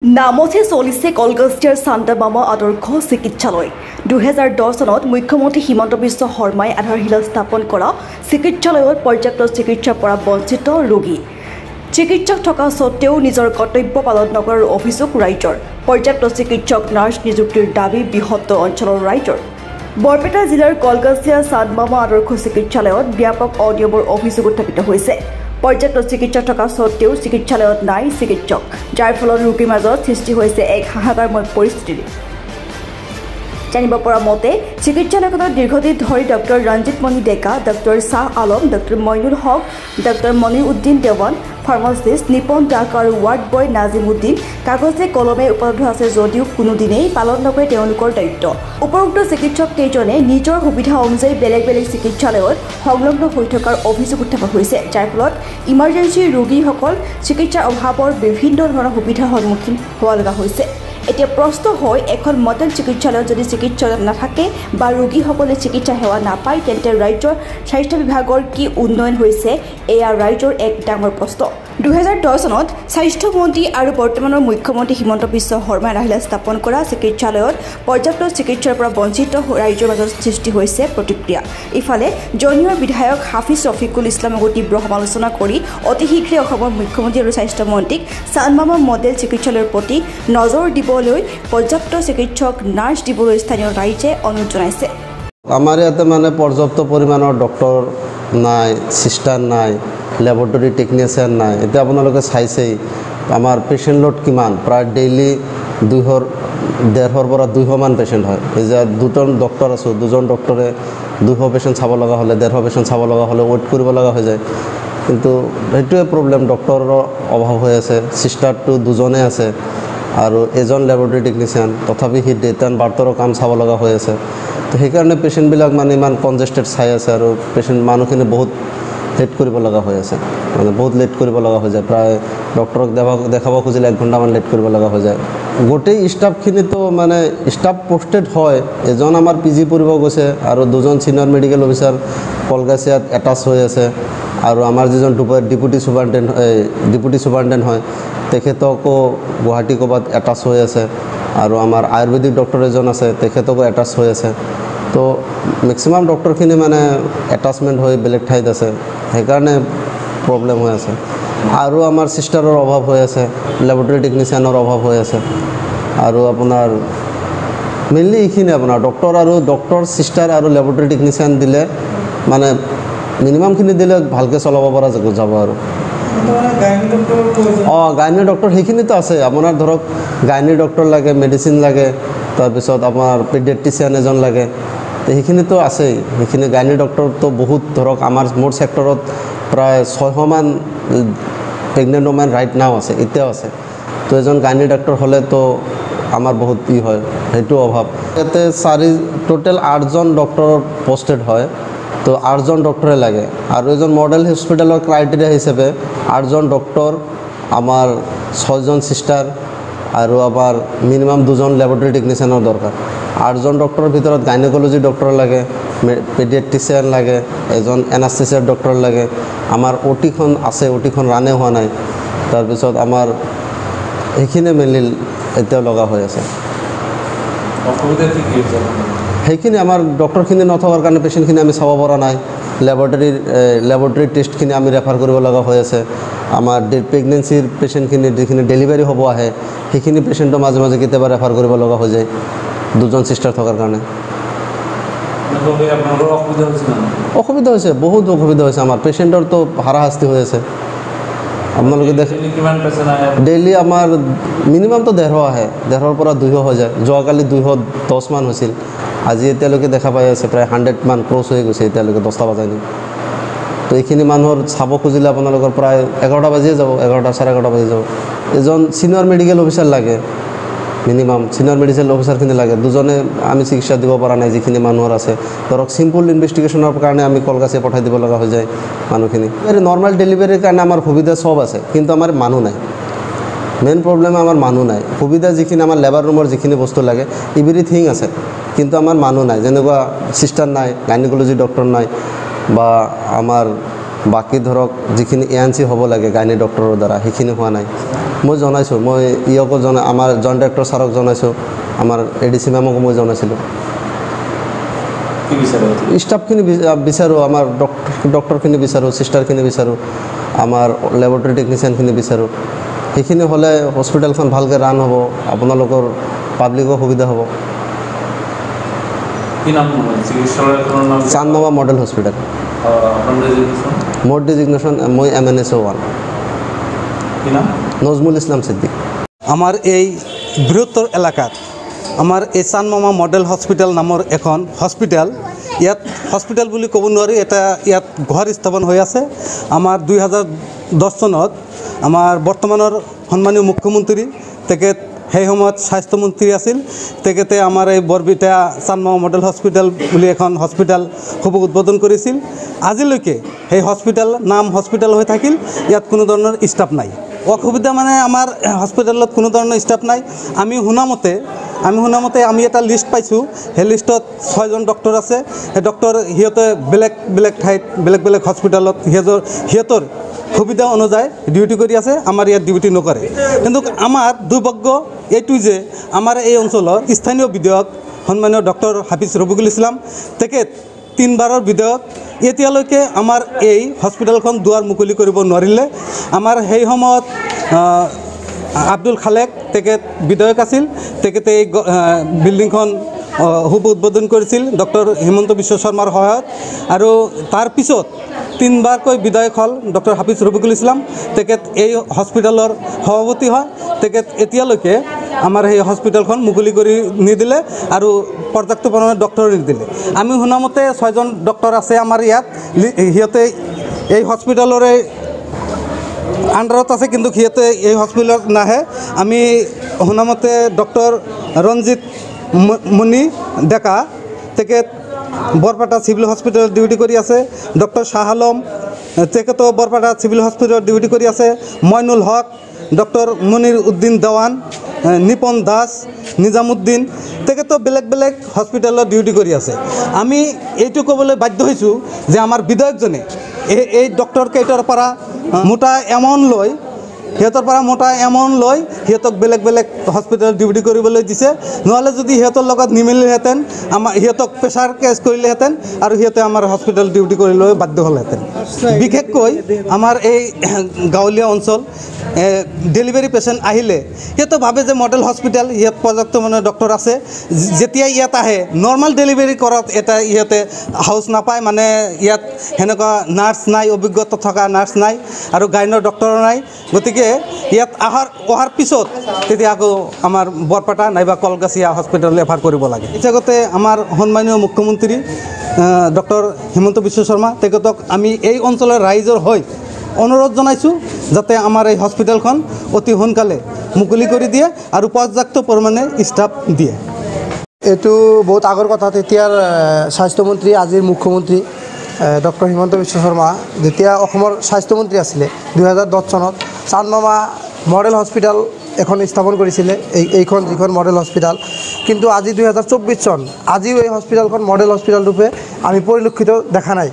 নামতে চলিছে কলকাতাৰ চান্দামামা আদৰ্শ চিকিৎসালয় 2010 চনত মুখ্যমন্ত্ৰী হিমন্ত বিশ্ব শৰ্মাই আধাৰশিলা স্থাপন কৰা চিকিৎসালয়ত পৰ্যাপ্ত চিকিৎসাৰ পৰা বঞ্চিত ৰোগী চিকিৎসক থকা সত্ত্বেও নিজৰ কৰ্তব্য পালন নকৰাৰ অভিযোগ ৰাইজৰ পৰ্যাপ্ত চিকিৎসক নাৰ্ছ নিযুক্তিৰ দাবী বৃহত্তৰ অঞ্চলৰ ৰাইজৰ বৰপেটা জিলাৰ কলকাতা চান্দামামা আদৰ্শ চিকিৎসালয়ত ব্যাপক অনিয়মৰ অভিযোগ উত্থাপিত হৈছে পৰ্যাপ্ত চিকিৎসক থকা সত্ত্বেও চিকিৎসালয়ত নাই চিকিৎসক যাৰ ফলত ৰোগীৰ মাজত সৃষ্টি হৈছে এক হাহাকাৰময় পৰিস্থিতি জানিব পৰা মতে চিকিৎসালয়খনত দীৰ্ঘদিন ধৰি ডক্টৰ ৰঞ্জিত মণি ডেকা doctor Shah Alam doctor Moinul Haque doctor Moinuddin Dewan pharmacist Nipon ডাক আৰু ৱাৰ্ড বয় নাজিমুদ্দিন কাগজে কলমে উপলব্ধ আছে যদিও কোনোদিনেই পালন নকৰে তেওঁলোকৰ দায়িত্ব উপৰোক্ত চিকিৎসক কেইজনে নিজৰ সুবিধা অনুযায়ী বেলেগ বেলেগ চিকিৎসালয়ত সংলগ্ন হৈ থকাৰ অভিযোগ উত্থাপন হৈছে যাৰ ফলত ইমাৰ্জেঞ্চি ৰোগীসকল চিকিৎসাৰ অভাৱৰ বিভিন্ন ধৰণৰ সুবিধাৰ সন্মুখীন হোৱা লগা হৈছে এতিয়া প্ৰশ্ন হয় এখন মডেল চিকিৎসালয়ত যদি চিকিৎসক নাথাকে বা ৰোগীসকলে চিকিৎসা সেৱা নাপায় তেন্তে ৰাজ্যৰ স্বাস্থ্য বিভাগৰ কি উন্নয়ন হৈছে এয়া ৰাজ্যৰ এক ডাঙৰ প্ৰশ্ন 2010 চনত স্বাস্থ্য মন্ত্ৰী আৰু বৰ্তমানৰ মুখ্যমন্ত্ৰী হিমন্ত বিশ্ব শৰ্মাই আধাৰশিলা স্থাপন কৰা চিকিৎসালয়ত পৰ্যাপ্ত চিকিৎসাৰ পৰা বঞ্চিত ৰাজ্যৰ মাজত সৃষ্টি হৈছে প্ৰতিক্ৰিয়া ইফালে জনিয়ৰ বিধায়ক হাফিজ ৰফিকুল ইছলামক তীব্ৰ সমালোচনা কৰি অতি শীঘ্ৰে অসমৰ মুখ্যমন্ত্ৰী আৰু স্বাস্থ্য মন্ত্ৰীক চান্দামামা মডেল চিকিৎসালয়ৰ প্ৰতি নজৰ দিবলৈ পৰ্যাপ্ত চিকিৎসক নাৰ্ছ দিবলৈ স্থানীয় ৰাইজে অনুৰোধ জনাইছে আমাৰ ইয়াতে মানে পৰ্যাপ্ত পৰিমাণৰ ডক্টৰ নাই সিস্টাৰ নাই ল্যাবৰেটৰী টেকনিচিয়ান নাই এতিয়া আপোনালোকে চাইছেই আমাৰ পেশেন্ট লোড কিমান প্ৰায় ডেইলি 150 পৰা 200 মান পেশেন্ট হয় এই যে দুজন ডক্টৰ আছে দুজন ডক্টৰে 200 পেশেন্ট চাব লগা হলে 150 পেশেন্ট চাব লগা হলে ওয়েট কৰিব লগা হৈ যায় কিন্তু এইটোৱে প্ৰবলেম ডক্টৰৰ অভাৱ হৈ আছে সিস্টাৰটো দুজনে আছে আৰু এজন ল্যাবৰেটৰী টেকনিচিয়ান তথাপি হি ডেট এণ্ড বাৰ্থৰ কাম চাব লগা হৈ আছে তো সেইকাৰণে পেশেন্টবিলাক মানে ইমান কনজেষ্টেড চাই আছে আৰু পেশেন্ট মানুহখিনি বহুত লেট কৰিব লগা হৈ আছে মানে বহুত লেট কৰিব লগা হৈ যায় প্ৰায় ডক্টৰক দেখাব খুজিলে 1 ঘণ্টামান লেট কৰিব লগা হৈ যায় গোটেই ষ্টাফখিনি তো মানে ষ্টাফ পোষ্টেড হয় এজন আমাৰ পিজি পঢ়িব গৈছে আৰু দুজন সিনিয়ৰ মেডিকেল অফিচাৰ কলকাতাত এটাচ হৈ আছে আৰু আমাৰ যিজন ডেপুটি সুপাৰিনটেণ্ডেণ্ট হয় তেখেতকো গুৱাহাটী ক'বাত এটাচ হৈ আছে আৰু আমাৰ আয়ুৰ্বেদিক ডক্টৰ এজন আছে তেখেতকো এটাচ হৈ আছে তো মেক্সিমাম ডক্টৰখিনি মানে এটাচমেণ্ট হৈ বেলেগ ঠাইত আছে সেইকাৰণে প্ৰবলেম হৈ আছে আৰু আমাৰ সিস্টাৰৰ অভাৱ হৈ আছে ল্যাবৰেটৰী টেকনিচিয়ানৰ অভাৱ হৈ আছে আৰু আপোনাৰ মেইনলি এইখিনি আপোনাৰ ডক্টৰ সিস্টাৰ আৰু ল্যাবৰেটৰী টেকনিচিয়ান দিলে মানে মিনিমামখিনি দিলে ভালকৈ চলাব পৰা যাব আৰু গাইনী ডক্টৰ সেইখিনিতো আছে আপোনাৰ ধৰক গাইনী ডক্টৰ লাগে মেডিচিন লাগে তাৰপিছত আপোনাৰ পেডিয়াট্ৰিচিয়ান এজন লাগে সেইখিনিতো আছেই সেইখিনি গাইনী ডক্টৰতো বহুত ধৰক আমাৰ মোৰ সেক্টৰত প্ৰায় 600 মান প্ৰেগনেণ্ট ওমেন ৰাইট নাও আছে এতিয়াও আছে তো এজন গাইনী ডক্টৰ হ'লে তো আমাৰ বহুত হয় সেইটো অভাৱ ইয়াতে টোটেল 8জন ডক্টৰ পোষ্টেড হয় তো 8জন ডক্টৰে লাগে আৰু এজন মডেল হস্পিটেলৰ ক্ৰাইটেৰিয়া হিচাপে 8জন ডক্টৰ আমাৰ 6জন সিস্টাৰ আৰু আমাৰ মিনিমাম 2জন ল্যাবৰেটৰী টেকনিচিয়ানৰ দৰকাৰ 8জন ডক্টৰৰ ভিতৰত গাইনেকোলজি ডক্টৰ লাগে পেডিয়াট্ৰিচিয়ান লাগে এজন এনাস্থেচিয়া ডক্টৰ লাগে আমাৰ ওটিখন আছে ওটিখন ৰানে হোৱা নাই তাৰপিছত আমাৰ এইখিনি মেইনলি এতিয়া লগা হৈ আছে সেইখিনি আমাৰ ডক্টৰখিনি নথকাৰ কাৰণে পেশেন্টখিনি আমি চাব পৰা নাই ল্যাবৰেটৰী টেষ্টখিনি আমি ৰেফাৰ কৰিব লগা হৈ আছে আমাৰ প্ৰেগনেন্সিৰ পেশেন্টখিনি যিখিনি ডেলিভাৰী হ'ব আহে সেইখিনি পেশেন্টৰ মাজে মাজে কেতিয়াবা ৰেফাৰ কৰিব লগা হৈ যায় দুজন সিস্টাৰ থকাৰ কাৰণে অসুবিধা হৈছে বহুত অসুবিধা হৈছে আমাৰ পেশেন্টৰতো হাৰাশাস্তি হৈ আছে আপোনালোকে দেখে ডেইলি আমাৰ মিনিমামটো 150 আহে 150 পৰা 200 হৈ যায় যোৱাকালি 210 মান হৈছিল আজি এতিয়ালৈকে দেখা পাই আছে প্ৰায় 100 মান ক্ৰছ হৈ গৈছে এতিয়ালৈকে 10টা বাজাই নি তো এইখিনি মানুহৰ চাব খুজিলে আপোনালোকৰ প্ৰায় 11টা বাজিয়ে যাব 11টা 11:30 বাজি যাব এজন সিনিয়ৰ মেডিকেল অফিচাৰ লাগে মিনিমাম সিনিয়ৰ মেডিকেল অফিচাৰখিনি লাগে দুজনে আমি চিকিৎসা দিব পৰা নাই যিখিনি মানুহৰ আছে ধৰক সিম্পল ইনভেষ্টিগেশ্যনৰ কাৰণে আমি কলকাতাত পঠাই দিব লগা হৈ যায় মানুহখিনি নৰ্মেল ডেলিভাৰীৰ কাৰণে আমাৰ সুবিধা সব আছে কিন্তু আমাৰ মানুহ নাই মেইন প্ৰবলেম আমাৰ মানুহ নাই সুবিধা যিখিনি আমাৰ লেবাৰ ৰুমৰ যিখিনি বস্তু লাগে এভৰিথিং আছে কিন্তু আমাৰ মানুহ নাই যেনেকুৱা সিস্টাৰ নাই গাইনেকোলজি ডক্টৰ নাই বা আমাৰ বাকি ধৰক যিখিনি এএনসি হ'ব লাগে গাইনী ডক্টৰৰ দ্বাৰা সেইখিনি হোৱা নাই মই জনাইছোঁ, মই ইয়কো আমাৰ জইণ্ট ডাইৰেক্টৰ ছাৰক জনাইছোঁ, আমাৰ ADC মেমকো মই জনাইছিলোঁ। ষ্টাফখিনি বিচাৰোঁ, আমাৰ ডক্টৰখিনি বিচাৰোঁ, চিষ্টাৰখিনি বিচাৰোঁ, আমাৰ লেবৰেটৰী টেকনিচিয়ানখিনি বিচাৰোঁ। সেইখিনি হ'লে হস্পিটেলখন ভালকৈ ৰান হ'ব, আপোনালোকৰ পাব্লিকৰ সুবিধা হ'ব। চান্দমামা মডেল হস্পিটেল। মোৰ ডিজিগনেশ্যন মই MNSO 1। নজমুল ইছলাম সিদ্দিক। আমাৰ এই বৃহত্তৰ এলাকাত আমাৰ এই চান্দমামা মডেল হস্পিটেল নামৰ এখন হস্পিটেল, ইয়াত হস্পিটেল বুলি ক'ব নোৱাৰি, এটা ইয়াত ঘৰ স্থাপন হৈ আছে। আমাৰ 2010 চনত আমাৰ বৰ্তমানৰ সন্মানীয় মুখ্যমন্ত্ৰী তেখেত সেই সময়ত স্বাস্থ্যমন্ত্ৰী আছিল, তেখেতে আমাৰ এই বৰবিটা চান্দমামা মডেল হস্পিটেল বুলি এখন হস্পিটেল শুভ উদ্বোধন কৰিছিল। আজিলৈকে সেই হস্পিটেল নাম হস্পিটেল হৈ থাকিল, ইয়াত কোনো ধৰণৰ ষ্টাফ নাই। অসুবিধা মানে আমাৰ হস্পিটেলত কোনো ধৰণৰ ষ্টাফ নাই। আমি শুনামতে আমি এটা লিষ্ট পাইছোঁ, সেই লিষ্টত 6জন ডক্টৰ আছে। সেই ডক্টৰ সিহঁতে বেলেগ ঠাইত বেলেগ হস্পিটেলত সিহঁতৰ সুবিধা অনুযায়ী ডিউটি কৰি আছে, আমাৰ ইয়াত ডিউটি নকৰে। কিন্তু আমাৰ দুৰ্ভাগ্য এইটো যে আমাৰ এই অঞ্চলৰ স্থানীয় বিধায়ক সন্মানীয় ডক্টৰ হাফিজ ৰফিকুল ইছলাম, তেখেত 3 বাৰৰ বিধায়ক, এতিয়ালৈকে আমাৰ এই হস্পিটেলখন দুৱাৰ মুকলি কৰিব নোৱাৰিলে। আমাৰ সেই সময়ত আব্দুল খালেক তেখেত বিধায়ক আছিল, তেখেতে এই বিল্ডিংখন শুভ উদ্বোধন কৰিছিল ডক্টৰ হিমন্ত বিশ্ব শৰ্মাৰ সহায়ত। আৰু তাৰপিছত 3 বাৰকৈ বিধায়ক হ'ল ডক্টৰ হাফিজ ৰফিকুল ইছলাম, তেখেত এই হস্পিটেলৰ সভাপতি হয়। তেখেত এতিয়ালৈকে আমাৰ সেই হস্পিটেলখন মুকলি কৰি নিদিলে আৰু পৰ্যাপ্ত পৰিমাণে ডক্টৰ নিদিলে। আমি শুনামতে 6জন ডক্টৰ আছে আমাৰ ইয়াত, সিহঁতে এই হস্পিটেলৰে আণ্ডাৰত আছে, কিন্তু সিহঁতে এই হস্পিটেলত নাহে। আমি শুনামতে ডক্টৰ ৰঞ্জিত মুনি ডেকা, তেখেত বৰপেটা চিভিল হস্পিটেলত ডিউটি কৰি আছে। ডক্টৰ শ্বাহ আলম, তেখেতো বৰপেটা চিভিল হস্পিটেলত ডিউটি কৰি আছে। মইনুল হক, ডক্টৰ মনিৰ উদ্দিন দেৱান, নিপন দাস, নিজামুদ্দিন, তেখেতো বেলেগ হস্পিটেলত ডিউটি কৰি আছে। আমি এইটো ক'বলৈ বাধ্য হৈছোঁ যে আমাৰ বিধায়কজনে এই ডক্টৰ কেইটাৰ পৰা মোটা এমাউণ্ট লৈ সিহঁতক বেলেগ হস্পিটেলত ডিউটি কৰিবলৈ দিছে। নহ'লে যদি সিহঁতৰ লগত নিমিলিহেঁতেন, সিহঁতক প্ৰেছাৰ কেছ কৰিলেহেঁতেন আৰু সিহঁতে আমাৰ হস্পিটেল ডিউটি কৰিবলৈ বাধ্য হ'লহেঁতেন। বিশেষকৈ আমাৰ এই গাঁৱলীয়া অঞ্চল ডেলিভাৰী পেচেণ্ট আহিলে সিহঁতে ভাবে যে মডেল হস্পিটেল, ইয়াত পৰ্যাপ্ত মানে ডক্টৰ আছে। যেতিয়া ইয়াত আহে নৰ্মেল ডেলিভাৰী কৰাত ইহঁতে হাউচ নাপায়, মানে ইয়াত সেনেকুৱা নাৰ্ছ নাই, অভিজ্ঞতা থকা নাৰ্ছ নাই আৰু গাইনৰ ডক্টৰ নাই। গতিকে ইয়াত অহাৰ পিছত তেতিয়া আকৌ আমাৰ বৰপেটা নাইবা কলগাছিয়া হস্পিটেললৈ এফাৰ কৰিব লাগে। ইতিমধ্যে আমাৰ সন্মানীয় মুখ্যমন্ত্ৰী ডক্টৰ হিমন্ত বিশ্ব শৰ্মা, তেখেতক আমি এই অঞ্চলৰ ৰাইজৰ হৈ অনুৰোধ জনাইছোঁ যাতে আমাৰ এই হস্পিটেলখন অতি সোনকালে মুকলি কৰি দিয়ে আৰু পৰ্যাপ্ত পৰিমাণে ষ্টাফ দিয়ে। এইটো বহুত আগৰ কথা। তেতিয়াৰ স্বাস্থ্যমন্ত্ৰী, আজিৰ মুখ্যমন্ত্ৰী ডক্টৰ হিমন্ত বিশ্ব শৰ্মা যেতিয়া অসমৰ স্বাস্থ্যমন্ত্ৰী আছিলে 2010 চনত চান্দমামা মডেল হস্পিটেল এখন স্থাপন কৰিছিলে, এইখন যিখন মডেল হস্পিটেল। কিন্তু আজি 2024 চন, আজিও এই হস্পিটেলখন মডেল হস্পিটেল ৰূপে আমি পৰিলক্ষিত দেখা নাই।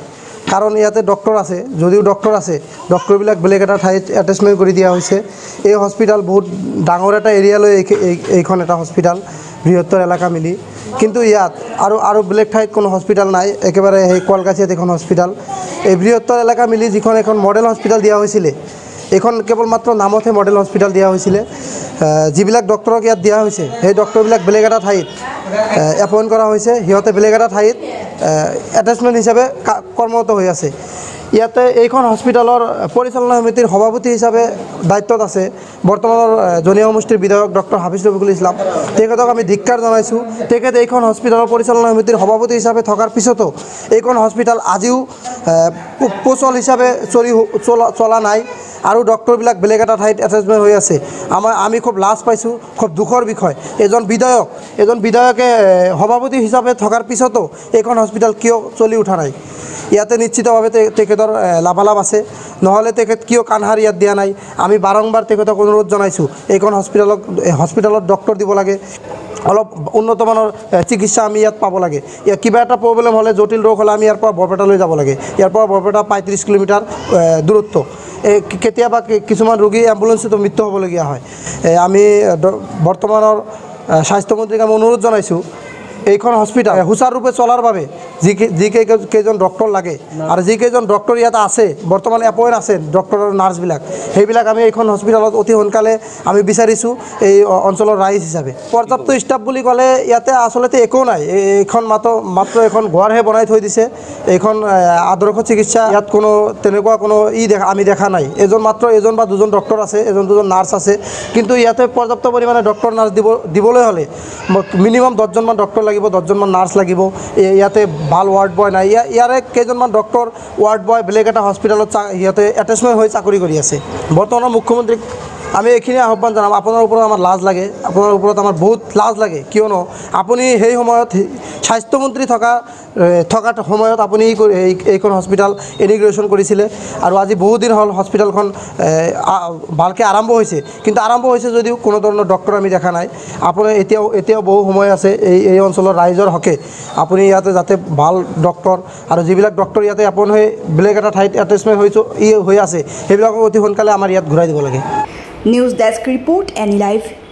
কাৰণ ইয়াতে ডক্টৰ আছে, যদিও ডক্টৰ আছে, ডক্টৰবিলাক বেলেগ এটা ঠাইত এটেচমেণ্ট কৰি দিয়া হৈছে। এই হস্পিটেল বহুত ডাঙৰ এটা এৰিয়ালৈ এইখন এটা হস্পিটেল, বৃহত্তৰ এলেকা মিলি। কিন্তু ইয়াত আৰু বেলেগ ঠাইত কোনো হস্পিটেল নাই, একেবাৰে সেই কলগাছিয়াত এখন হস্পিটেল। এই বৃহত্তৰ এলেকা মিলি যিখন এখন মডেল হস্পিটেল দিয়া হৈছিলে, এইখন কেৱল মাত্ৰ নামতহে মডেল হস্পিটেল দিয়া হৈছিলে। যিবিলাক ডক্টৰক ইয়াত দিয়া হৈছে, সেই ডক্টৰবিলাক বেলেগ এটা ঠাইত এপইণ্ট কৰা হৈছে, সিহঁতে বেলেগ এটা ঠাইত এটেচমেণ্ট হিচাপে কৰ্মৰত হৈ আছে। ইয়াতে এইখন হস্পিটেলৰ পৰিচালনা সমিতিৰ সভাপতি হিচাপে দায়িত্বত আছে বৰ্তমানৰ জনীয়া সমষ্টিৰ বিধায়ক ডক্টৰ হাফিজ ৰফিকুল ইছলাম। তেখেতক আমি ধিক্কাৰ জনাইছোঁ। তেখেত এইখন হস্পিটেলৰ পৰিচালনা সমিতিৰ সভাপতি হিচাপে থকাৰ পিছতো এইখন হস্পিটেল আজিও সুচল হিচাপে চলা নাই আৰু ডক্টৰবিলাক বেলেগ এটা ঠাইত এটেচমেণ্ট হৈ আছে। আমি খুব লাজ পাইছোঁ, খুব দুখৰ বিষয়। এজন বিধায়কে সভাপতি হিচাপে থকাৰ পিছতো এইখন হস্পিটেল কিয় চলি উঠা নাই? ইয়াতে নিশ্চিতভাৱে তেখেতৰ লাভালাভ আছে, নহ'লে তেখেত কিয় কাণসাৰ ইয়াত দিয়া নাই? আমি বাৰম্বাৰ তেখেতক অনুৰোধ জনাইছোঁ, এইখন হস্পিটেলত ডক্টৰ দিব লাগে, অলপ উন্নতমানৰ চিকিৎসা আমি ইয়াত পাব লাগে। ইয়াত কিবা এটা প্ৰব্লেম হ'লে, জটিল ৰোগ হ'লে আমি ইয়াৰ পৰা বৰপেটালৈ যাব লাগে। ইয়াৰ পৰা বৰপেটা 35 কিলোমিটাৰ দূৰত্ব। কেতিয়াবা কিছুমান ৰোগী এম্বুলেন্সতো মৃত্যু হ'বলগীয়া হয় আমি বৰ্তমানৰ স্বাস্থ্যমন্ত্ৰীক আমি অনুৰোধ জনাইছোঁ এইখন হস্পিটাল সুচাৰুৰূপে চলাৰ বাবে যিকেইজন ডক্টৰ লাগে আৰু যিকেইজন ডক্টৰ ইয়াত আছে বৰ্তমান এপইণ্ট আছে ডক্টৰ আৰু নাৰ্ছবিলাক সেইবিলাক আমি এইখন হস্পিটালত অতি সোনকালে আমি বিচাৰিছোঁ এই অঞ্চলৰ ৰাইজ হিচাপে পৰ্যাপ্ত ষ্টাফ বুলি ক'লে ইয়াতে আচলতে একো নাই এইখন মাত্ৰ এখন ঘৰহে বনাই থৈ দিছে এইখন আদৰ্শ চিকিৎসা ইয়াত কোনো তেনেকুৱা কোনো আমি দেখা নাই এজন বা দুজন ডক্টৰ আছে এজন দুজন নাৰ্ছ আছে কিন্তু ইয়াতে পৰ্যাপ্ত পৰিমাণে ডক্টৰ নাৰ্ছ দিবলৈ হ'লে মিনিমাম 10জনমান ডক্টৰ লাগিব 10জনমান নাৰ্ছ লাগিব ইয়াতে ভাল ৱাৰ্ড বয় নাই ইয়াৰে কেইজনমান ডক্টৰ ৱাৰ্ড বয় বেলেগ এটা হস্পিটেলত ইয়াতে এটেচমেণ্ট হৈ চাকৰি কৰি আছে বৰ্তমানৰ মুখ্যমন্ত্ৰীক আমি এইখিনি আহ্বান জনাম আপোনাৰ ওপৰত আমাৰ লাজ লাগে আপোনাৰ ওপৰত আমাৰ বহুত লাজ লাগে কিয়নো আপুনি সেই সময়ত স্বাস্থ্যমন্ত্ৰী থকা সময়ত আপুনি এইখন হস্পিটাল ইনিগ্ৰেশ্যন কৰিছিলে আৰু আজি বহুদিন হ'ল হস্পিটালখন ভালকৈ আৰম্ভ হৈছে কিন্তু আৰম্ভ হৈছে যদিও কোনো ধৰণৰ ডক্টৰ আমি দেখা নাই আপুনি এতিয়াও বহু সময় আছে এই অঞ্চলৰ ৰাইজৰ হকে আপুনি ইয়াতে যাতে ভাল ডক্টৰ আৰু যিবিলাক ডক্টৰ ইয়াতে আপুনি বেলেগ এটা ঠাইত এটেচমেণ্ট হৈ আছে সেইবিলাকক অতি সোনকালে আমাৰ ইয়াত ঘূৰাই দিব লাগে news desk report any live